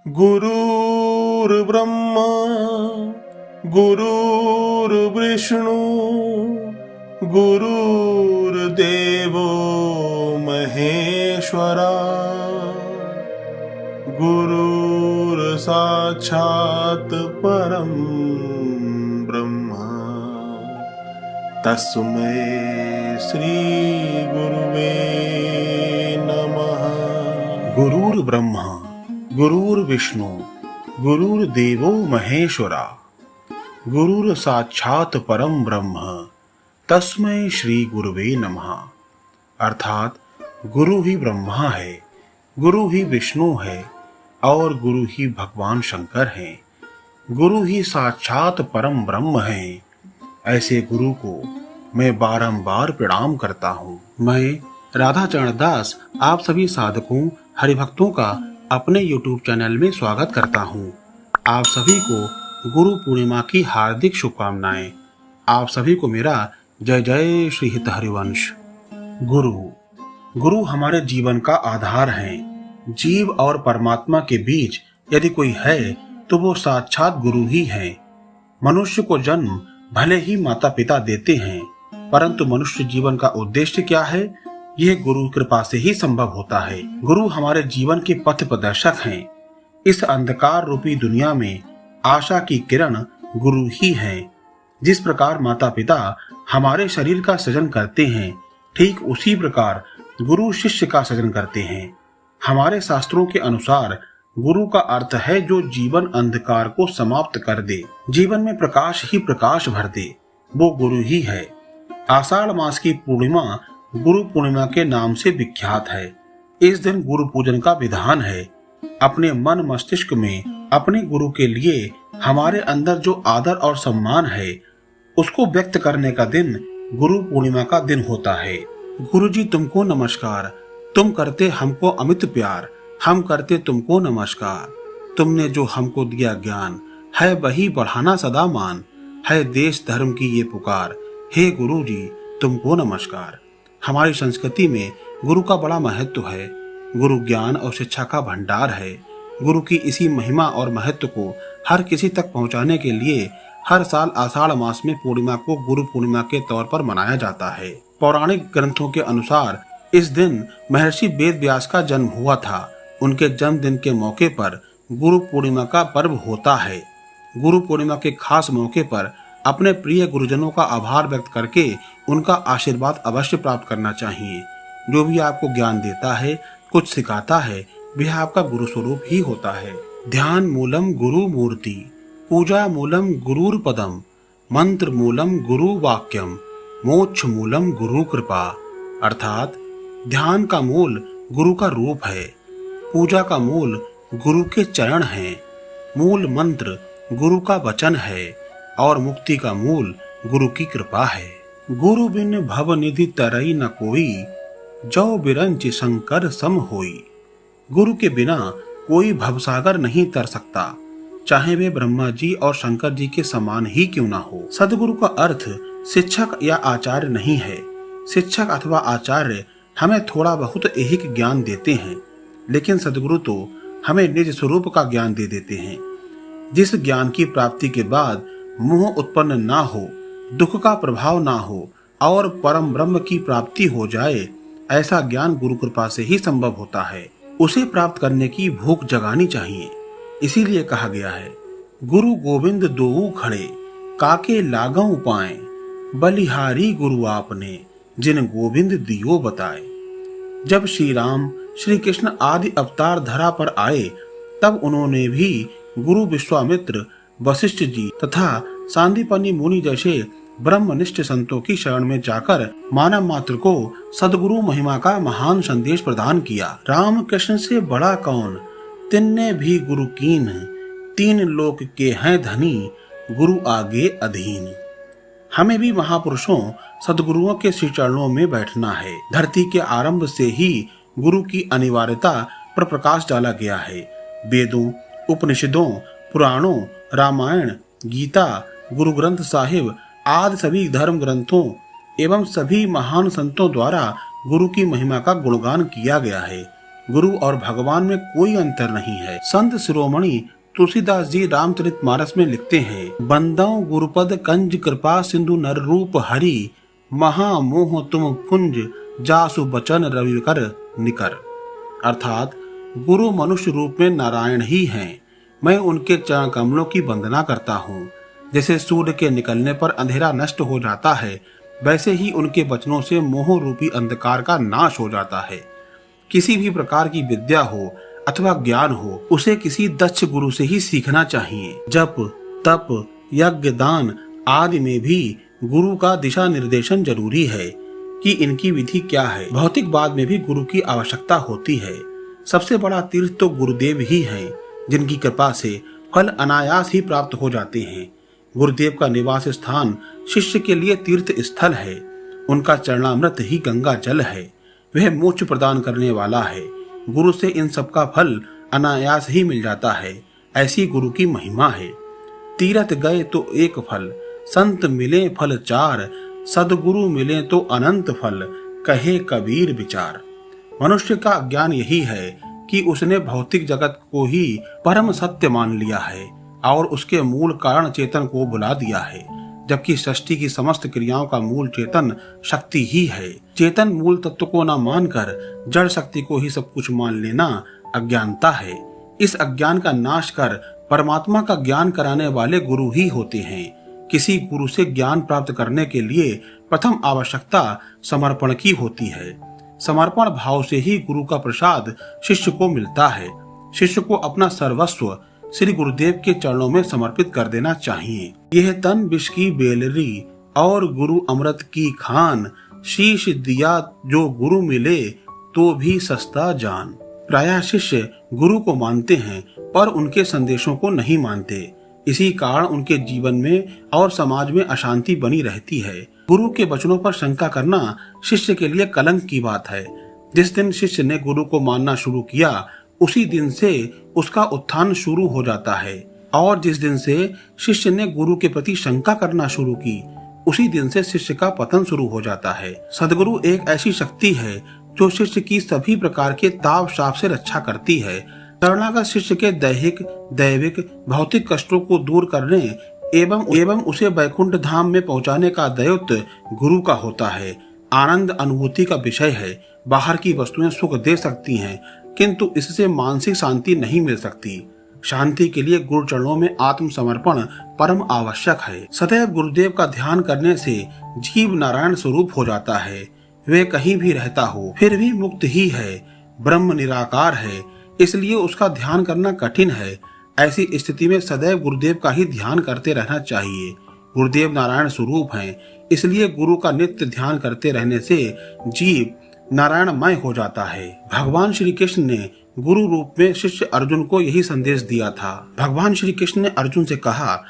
गुरुर्ब्रह्मा गुरुर्विष्णु गुरुर्देवो महेश्वरा गुरुर्साक्षात् परं ब्रह्मा तस्मै श्री गुरुवे नमः। गुरुर्ब्रह्मा गुरुर्विष्णु गुरुर्देवो महेश्वरा गुरुर्साक्षात् परम ब्रह्म तस्मै श्री गुरुवे नमः। अर्थात गुरु ही ब्रह्मा है, गुरु ही विष्णु है और गुरु ही भगवान शंकर हैं। गुरु ही साक्षात परम ब्रह्म हैं। ऐसे गुरु को मैं बारंबार प्रणाम करता हूँ। मैं राधा चरण दास आप सभी साधकों हरिभक्तों का अपने YouTube चैनल में स्वागत करता हूँ। आप सभी को गुरु पूर्णिमा की हार्दिक शुभकामनाएं। आप सभी को मेरा जय जय श्री हित हरिवंश। गुरु हमारे जीवन का आधार हैं। जीव और परमात्मा के बीच यदि कोई है तो वो साक्षात गुरु ही है। मनुष्य को जन्म भले ही माता पिता देते हैं, परंतु मनुष्य जीवन का उद्देश्य क्या है, यह गुरु कृपा से ही संभव होता है। गुरु हमारे जीवन के पथ प्रदर्शक हैं। इस अंधकार रूपी दुनिया में आशा की किरण गुरु ही है। जिस प्रकार माता पिता हमारे शरीर का सृजन करते हैं, ठीक उसी प्रकार गुरु शिष्य का सृजन करते हैं। हमारे शास्त्रों के अनुसार गुरु का अर्थ है जो जीवन अंधकार को समाप्त कर दे, जीवन में प्रकाश ही प्रकाश भर दे, वो गुरु ही है। आषाढ़ मास की पूर्णिमा गुरु पूर्णिमा के नाम से विख्यात है। इस दिन गुरु पूजन का विधान है। अपने मन मस्तिष्क में अपने गुरु के लिए हमारे अंदर जो आदर और सम्मान है उसको व्यक्त करने का दिन गुरु पूर्णिमा का दिन होता है। गुरु जी तुमको नमस्कार, तुम करते हमको अमित प्यार, हम करते तुमको नमस्कार। तुमने जो हमको दिया ज्ञान है वही बढ़ाना सदा मान, है देश धर्म की ये पुकार, हे गुरु जी तुमको नमस्कार। हमारी संस्कृति में गुरु का बड़ा महत्व है। गुरु ज्ञान और शिक्षा का भंडार है। गुरु की इसी महिमा और महत्व को हर किसी तक पहुंचाने के लिए हर साल आषाढ़ मास में पूर्णिमा को गुरु पूर्णिमा के तौर पर मनाया जाता है। पौराणिक ग्रंथों के अनुसार इस दिन महर्षि वेद व्यास का जन्म हुआ था। उनके जन्मदिन के मौके पर गुरु पूर्णिमा का पर्व होता है। गुरु पूर्णिमा के खास मौके पर अपने प्रिय गुरुजनों का आभार व्यक्त करके उनका आशीर्वाद अवश्य प्राप्त करना चाहिए। जो भी आपको ज्ञान देता है, कुछ सिखाता है, वह आपका गुरु स्वरूप ही होता है। ध्यान मूलम गुरु मूर्ति, पूजा मूलम गुरुर पदम, मंत्र मूलम गुरु वाक्यम, मोक्ष मूलम गुरु कृपा। अर्थात ध्यान का मूल गुरु का रूप है, पूजा का मूल गुरु के चरण हैं, मूल मंत्र गुरु का वचन है और मुक्ति का मूल गुरु की कृपा है। गुरु बिन भव निधि तरई न कोई, जो बिरंच शंकर सम होई। गुरु के बिना कोई भवसागर नहीं तर सकता, चाहे वे ब्रह्मा जी और शंकर जी के समान ही क्यों ना हो। सदगुरु का अर्थ शिक्षक या आचार्य नहीं है। शिक्षक अथवा आचार्य हमें थोड़ा बहुत ऐहिक ज्ञान देते हैं, लेकिन सदगुरु तो हमें निज स्वरूप का ज्ञान दे देते हैं। जिस ज्ञान की प्राप्ति के बाद मोह उत्पन्न ना हो, दुख का प्रभाव ना हो और परम ब्रह्म की प्राप्ति हो जाए, ऐसा ज्ञान गुरु कृपा से ही संभव होता है। उसे प्राप्त करने की भूख जगानी चाहिए। इसीलिए कहा गया है, गुरु गोविंद दोऊ खड़े, काके लागऊ पाए, बलिहारी गुरु आपने, जिन गोविंद दियो बताए। जब श्री राम श्री कृष्ण आदि अवतार धरा पर आए, तब उन्होंने भी गुरु विश्वामित्र, वशिष्ठ जी तथा सांदीपनि मुनि जैसे ब्रह्मनिष्ठ संतों की शरण में जाकर मानव मात्र को सदगुरु महिमा का महान संदेश प्रदान किया। राम कृष्ण से बड़ा कौन, तिन्ने भी गुरु कीन, तीन लोक के हैं धनी, गुरु आगे अधीन। हमें भी महापुरुषों सदगुरुओं के श्री चरणों में बैठना है। धरती के आरंभ से ही गुरु की अनिवार्यता पर प्रकाश डाला गया है। वेदों, उपनिषदों, पुराणों, रामायण, गीता, गुरु ग्रंथ साहिब आदि सभी धर्म ग्रंथों एवं सभी महान संतों द्वारा गुरु की महिमा का गुणगान किया गया है। गुरु और भगवान में कोई अंतर नहीं है। संत शिरोमणि तुलसीदास जी रामचरितमानस में लिखते हैं, बंदाओ गुरुपद कंज कृपा सिंधु नर रूप हरि, महामोह तुम पुंज जासु बचन रविकर निकर। अर्थात गुरु मनुष्य रूप में नारायण ही हैं। मैं उनके चरण कमलों की वंदना करता हूँ। जैसे सूर्य के निकलने पर अंधेरा नष्ट हो जाता है, वैसे ही उनके वचनों से मोह रूपी अंधकार का नाश हो जाता है। किसी भी प्रकार की विद्या हो अथवा ज्ञान हो, उसे किसी दक्ष गुरु से ही सीखना चाहिए। जप, तप, यज्ञ, दान आदि में भी गुरु का दिशा निर्देशन जरूरी है कि इनकी विधि क्या है। भौतिकवाद में भी गुरु की आवश्यकता होती है। सबसे बड़ा तीर्थ तो गुरुदेव ही हैं, जिनकी कृपा से फल अनायास ही प्राप्त हो जाते हैं। गुरुदेव का निवास स्थान शिष्य के लिए तीर्थ स्थल है। उनका चरणामृत ही गंगा जल है। वह मोक्ष प्रदान करने वाला है। गुरु से इन सब का फल अनायास ही मिल जाता है। ऐसी गुरु की महिमा है। तीरथ गए तो एक फल, संत मिले फल चार, सदगुरु मिले तो अनंत फल, कहे कबीर विचार। मनुष्य का ज्ञान यही है कि उसने भौतिक जगत को ही परम सत्य मान लिया है और उसके मूल कारण चेतन को भुला दिया है, जबकि सृष्टि की समस्त क्रियाओं का मूल चेतन शक्ति ही है। चेतन मूल तत्व को न मानकर जड़ शक्ति को ही सब कुछ मान लेना अज्ञानता है। इस अज्ञान का नाश कर परमात्मा का ज्ञान कराने वाले गुरु ही होते हैं। किसी गुरु से ज्ञान प्राप्त करने के लिए प्रथम आवश्यकता समर्पण की होती है। समर्पण भाव से ही गुरु का प्रसाद शिष्य को मिलता है। शिष्य को अपना सर्वस्व श्री गुरुदेव के चरणों में समर्पित कर देना चाहिए। यह तन विष की बेलरी और गुरु अमृत की खान, शीश दिया जो गुरु मिले तो भी सस्ता जान। प्रायः शिष्य गुरु को मानते हैं पर उनके संदेशों को नहीं मानते। इसी कारण उनके जीवन में और समाज में अशांति बनी रहती है। गुरु के वचनों पर शंका करना शिष्य के लिए कलंक की बात है। जिस दिन शिष्य ने गुरु को मानना शुरू किया, उसी दिन से उसका उत्थान शुरू हो जाता है, और जिस दिन से शिष्य ने गुरु के प्रति शंका करना शुरू की, उसी दिन से शिष्य का पतन शुरू हो जाता है। सदगुरु एक ऐसी शक्ति है जो शिष्य की सभी प्रकार के ताप शाप से रक्षा करती है। शरणागत शिष्य के दैहिक, दैविक, भौतिक कष्टों को दूर करने एवं उसे वैकुंठ धाम में पहुंचाने का दायित्व गुरु का होता है। आनंद अनुभूति का विषय है। बाहर की वस्तुएं सुख दे सकती हैं, किंतु इससे मानसिक शांति नहीं मिल सकती। शांति के लिए गुरु चरणों में आत्मसमर्पण परम आवश्यक है। सदैव गुरुदेव का ध्यान करने से जीव नारायण स्वरूप हो जाता है। वे कहीं भी रहता हो फिर भी मुक्त ही है, ब्रह्म निराकार है, इसलिए उसका ध्यान करना कठिन है। ऐसी स्थिति में सदैव गुरुदेव का ही ध्यान करते रहना चाहिए। गुरुदेव नारायण स्वरूप हैं, इसलिए गुरु का नित्य ध्यान करते रहने से जीव नारायणमय हो जाता है। भगवान श्री कृष्ण ने गुरु रूप में शिष्य अर्जुन को यही संदेश दिया था। भगवान श्री कृष्ण ने अर्जुन से कहा,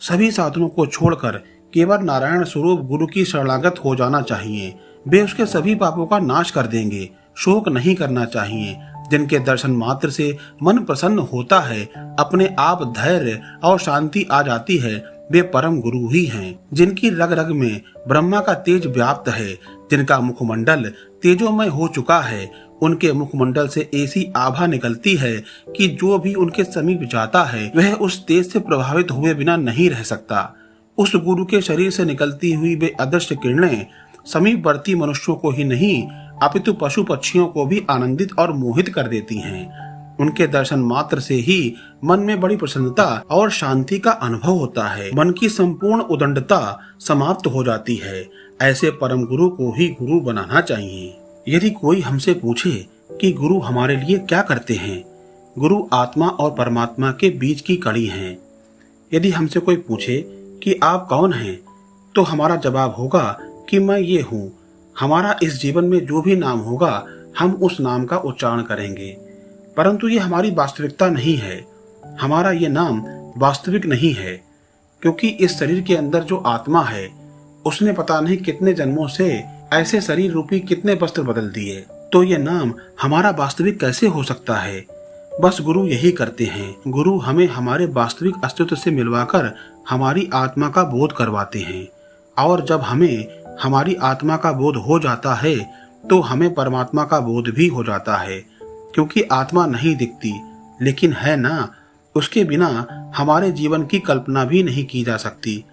सभी साधनों को छोड़कर केवल नारायण स्वरूप गुरु की शरणागत हो जाना चाहिए। वे उसके सभी पापों का नाश कर देंगे। शोक नहीं करना चाहिए। जिनके दर्शन मात्र से मन प्रसन्न होता है, अपने आप धैर्य और शांति आ जाती है, वे परम गुरु ही हैं। जिनकी रग रग में ब्रह्मा का तेज व्याप्त है, जिनका मुखमंडल तेजोमय हो चुका है, उनके मुखमंडल से ऐसी आभा निकलती है कि जो भी उनके समीप जाता है वह उस तेज से प्रभावित हुए बिना नहीं रह सकता। उस गुरु के शरीर से निकलती हुई वे अदृश्य किरणें समीपवर्ती मनुष्यों को ही नहीं अपितु पशु पक्षियों को भी आनंदित और मोहित कर देती हैं। उनके दर्शन मात्र से ही मन में बड़ी प्रसन्नता और शांति का अनुभव होता है। मन की संपूर्ण उदंडता समाप्त हो जाती है। ऐसे परम गुरु को ही गुरु बनाना चाहिए। यदि कोई हमसे पूछे कि गुरु हमारे लिए क्या करते हैं, गुरु आत्मा और परमात्मा के बीच की कड़ी हैं। यदि हमसे कोई पूछे कि आप कौन हैं, तो हमारा जवाब होगा कि मैं ये हूँ। हमारा इस जीवन में जो भी नाम होगा हम उस नाम का उच्चारण करेंगे, परंतु ये हमारी वास्तविकता नहीं है। हमारा ये नाम वास्तविक नहीं है, क्योंकि इस शरीर के अंदर जो आत्मा है उसने पता नहीं कितने जन्मों से ऐसे शरीर रूपी कितने वस्त्र बदल दिए, तो ये नाम हमारा वास्तविक कैसे हो सकता है। बस गुरु यही करते हैं। गुरु हमें हमारे वास्तविक अस्तित्व से मिलवाकर हमारी आत्मा का बोध करवाते हैं, और जब हमें हमारी आत्मा का बोध हो जाता है तो हमें परमात्मा का बोध भी हो जाता है। क्योंकि आत्मा नहीं दिखती लेकिन है ना, उसके बिना हमारे जीवन की कल्पना भी नहीं की जा सकती।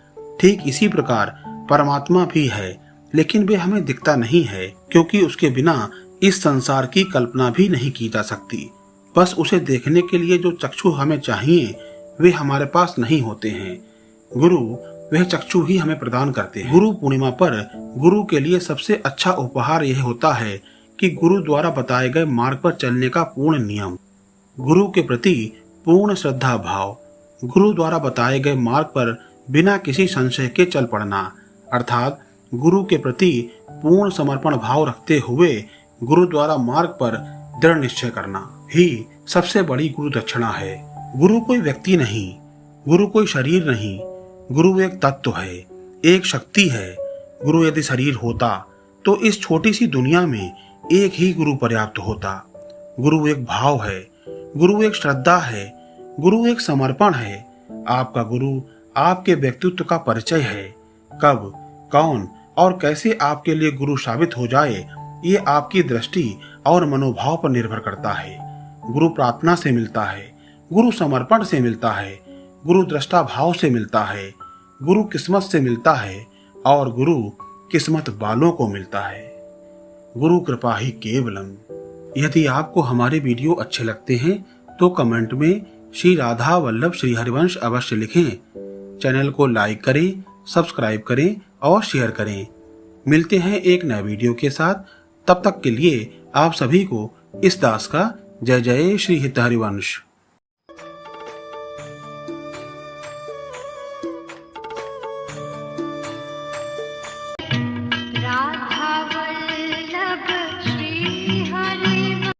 ठीक इसी प्रकार परमात्मा भी है, लेकिन वे हमें दिखता नहीं है, क्योंकि उसके बिना इस संसार की कल्पना भी नहीं की जा सकती। बस उसे देखने के लिए जो चक्षु हमें चाहिए वे हमारे पास नहीं होते हैं। गुरु वह चक्षु ही हमें प्रदान करते हैं। गुरु पूर्णिमा पर गुरु के लिए सबसे अच्छा उपहार यह होता है कि गुरु द्वारा बताए गए मार्ग पर चलने का पूर्ण नियम, गुरु के प्रति पूर्ण श्रद्धा भाव, गुरु द्वारा बताए गए मार्ग पर बिना किसी संशय के चल पड़ना, अर्थात गुरु के प्रति पूर्ण समर्पण भाव रखते हुए गुरु द्वारा मार्ग पर दृढ़ निश्चय करना ही सबसे बड़ी गुरु दक्षिणा है। गुरु कोई व्यक्ति नहीं, गुरु कोई शरीर नहीं, गुरु एक तत्व है, एक शक्ति है। गुरु यदि शरीर होता तो इस छोटी सी दुनिया में एक ही गुरु पर्याप्त होता। गुरु एक भाव है, गुरु एक श्रद्धा है, गुरु एक समर्पण है। आपका गुरु आपके व्यक्तित्व का परिचय है। कब, कौन और कैसे आपके लिए गुरु साबित हो जाए, ये आपकी दृष्टि और मनोभाव पर निर्भर करता है। गुरु प्रार्थना से मिलता है, गुरु समर्पण से मिलता है, गुरु दृष्टा भाव से मिलता है, गुरु किस्मत से मिलता है और गुरु किस्मत वालों को मिलता है। गुरु कृपा ही केवलम। यदि आपको हमारे वीडियो अच्छे लगते हैं तो कमेंट में श्री राधा वल्लभ श्री हरिवंश अवश्य लिखें। चैनल को लाइक करें, सब्सक्राइब करें और शेयर करें। मिलते हैं एक नए वीडियो के साथ। तब तक के लिए आप सभी को इस दास का जय जय श्री हित हरिवंश।